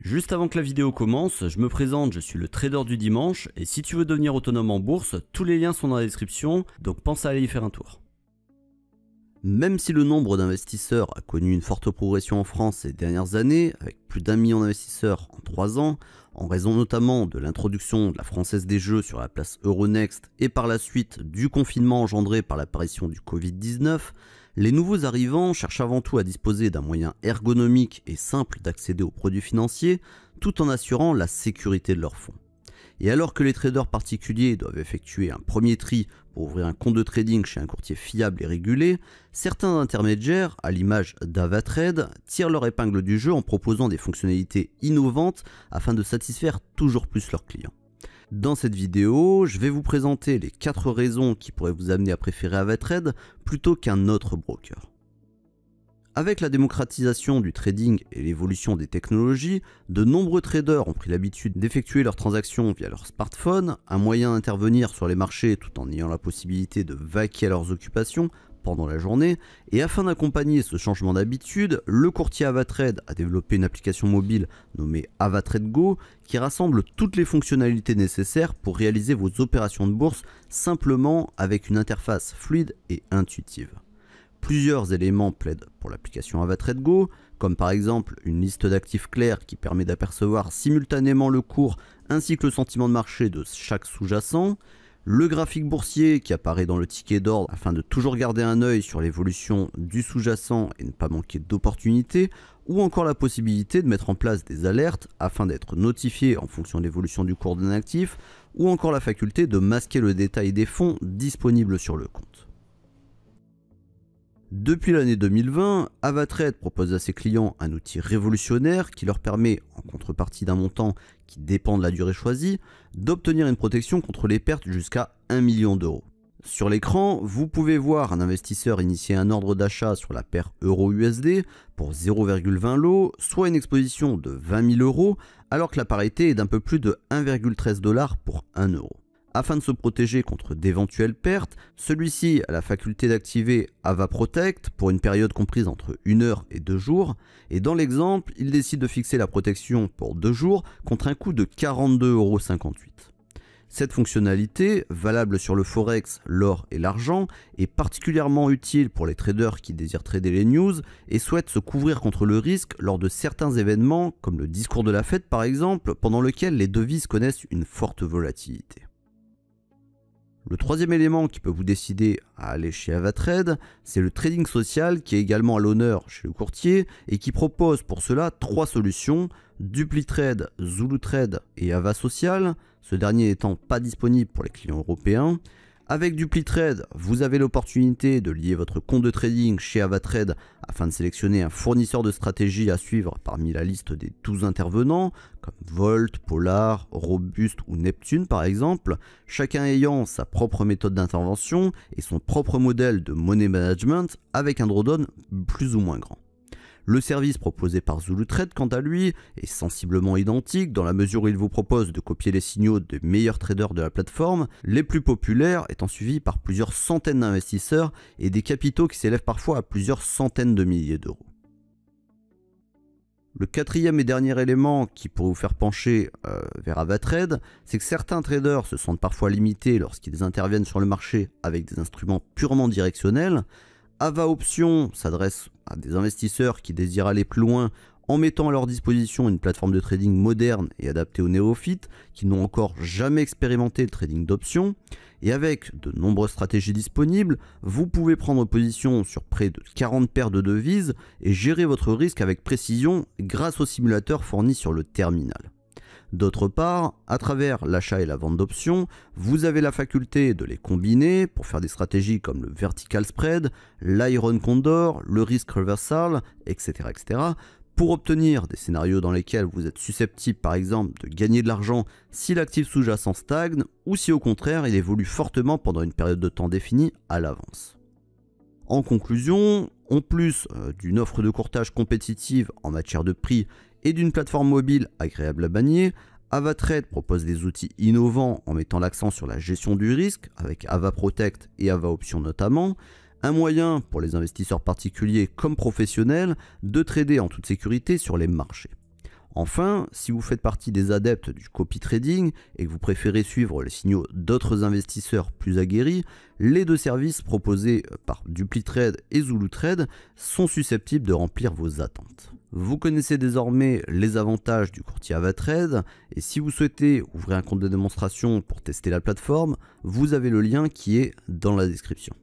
Juste avant que la vidéo commence, je me présente, je suis le trader du dimanche et si tu veux devenir autonome en bourse, tous les liens sont dans la description, donc pense à aller y faire un tour. Même si le nombre d'investisseurs a connu une forte progression en France ces dernières années, avec plus d'1 million d'investisseurs en 3 ans, en raison notamment de l'introduction de la Française des Jeux sur la place Euronext et par la suite du confinement engendré par l'apparition du Covid-19, les nouveaux arrivants cherchent avant tout à disposer d'un moyen ergonomique et simple d'accéder aux produits financiers, tout en assurant la sécurité de leurs fonds. Et alors que les traders particuliers doivent effectuer un premier tri pour ouvrir un compte de trading chez un courtier fiable et régulé, certains intermédiaires, à l'image d'Avatrade, tirent leur épingle du jeu en proposant des fonctionnalités innovantes afin de satisfaire toujours plus leurs clients. Dans cette vidéo, je vais vous présenter les 4 raisons qui pourraient vous amener à préférer Avatrade plutôt qu'un autre broker. Avec la démocratisation du trading et l'évolution des technologies, de nombreux traders ont pris l'habitude d'effectuer leurs transactions via leur smartphone, un moyen d'intervenir sur les marchés tout en ayant la possibilité de vaquer à leurs occupations pendant la journée, et afin d'accompagner ce changement d'habitude, le courtier Avatrade a développé une application mobile nommée Avatrade Go qui rassemble toutes les fonctionnalités nécessaires pour réaliser vos opérations de bourse simplement avec une interface fluide et intuitive. Plusieurs éléments plaident pour l'application Avatrade Go, comme par exemple une liste d'actifs clairs qui permet d'apercevoir simultanément le cours ainsi que le sentiment de marché de chaque sous-jacent, le graphique boursier qui apparaît dans le ticket d'ordre afin de toujours garder un œil sur l'évolution du sous-jacent et ne pas manquer d'opportunités, ou encore la possibilité de mettre en place des alertes afin d'être notifié en fonction de l'évolution du cours d'un actif, ou encore la faculté de masquer le détail des fonds disponibles sur le compte. Depuis l'année 2020, Avatrade propose à ses clients un outil révolutionnaire qui leur permet, en contrepartie d'un montant qui dépend de la durée choisie, d'obtenir une protection contre les pertes jusqu'à 1 million d'euros. Sur l'écran, vous pouvez voir un investisseur initier un ordre d'achat sur la paire euro-USD pour 0,20 lot, soit une exposition de 20 000 euros, alors que la parité est d'un peu plus de 1,13 $ pour 1 euro. Afin de se protéger contre d'éventuelles pertes, celui-ci a la faculté d'activer Ava Protect pour une période comprise entre 1 heure et 2 jours, et dans l'exemple, il décide de fixer la protection pour 2 jours contre un coût de 42,58 €. Cette fonctionnalité, valable sur le forex, l'or et l'argent, est particulièrement utile pour les traders qui désirent trader les news et souhaitent se couvrir contre le risque lors de certains événements, comme le discours de la Fed par exemple, pendant lequel les devises connaissent une forte volatilité. Le troisième élément qui peut vous décider à aller chez Avatrade, c'est le trading social qui est également à l'honneur chez le courtier et qui propose pour cela 3 solutions, DupliTrade, ZuluTrade et AvaSocial, ce dernier étant pas disponible pour les clients européens. Avec DupliTrade, vous avez l'opportunité de lier votre compte de trading chez Avatrade afin de sélectionner un fournisseur de stratégie à suivre parmi la liste des 12 intervenants, comme Volt, Polar, Robust ou Neptune par exemple, chacun ayant sa propre méthode d'intervention et son propre modèle de money management avec un drawdown plus ou moins grand. Le service proposé par ZuluTrade, quant à lui, est sensiblement identique dans la mesure où il vous propose de copier les signaux des meilleurs traders de la plateforme, les plus populaires étant suivis par plusieurs centaines d'investisseurs et des capitaux qui s'élèvent parfois à plusieurs centaines de milliers d'euros. Le quatrième et dernier élément qui pourrait vous faire pencher vers Avatrade, c'est que certains traders se sentent parfois limités lorsqu'ils interviennent sur le marché avec des instruments purement directionnels. Ava Option s'adresse à des investisseurs qui désirent aller plus loin en mettant à leur disposition une plateforme de trading moderne et adaptée aux néophytes qui n'ont encore jamais expérimenté le trading d'options. Et avec de nombreuses stratégies disponibles, vous pouvez prendre position sur près de 40 paires de devises et gérer votre risque avec précision grâce au simulateur fourni sur le terminal. D'autre part, à travers l'achat et la vente d'options, vous avez la faculté de les combiner pour faire des stratégies comme le vertical spread, l'iron condor, le risk reversal, etc., pour obtenir des scénarios dans lesquels vous êtes susceptible par exemple de gagner de l'argent si l'actif sous-jacent stagne ou si au contraire il évolue fortement pendant une période de temps définie à l'avance. En conclusion, en plus d'une offre de courtage compétitive en matière de prix et d'une plateforme mobile agréable à manier, Avatrade propose des outils innovants en mettant l'accent sur la gestion du risque, avec Ava Protect et Ava Option notamment, un moyen pour les investisseurs particuliers comme professionnels de trader en toute sécurité sur les marchés. Enfin, si vous faites partie des adeptes du copy trading et que vous préférez suivre les signaux d'autres investisseurs plus aguerris, les deux services proposés par DupliTrade et ZuluTrade sont susceptibles de remplir vos attentes. Vous connaissez désormais les avantages du courtier Avatrade et si vous souhaitez ouvrir un compte de démonstration pour tester la plateforme, vous avez le lien qui est dans la description.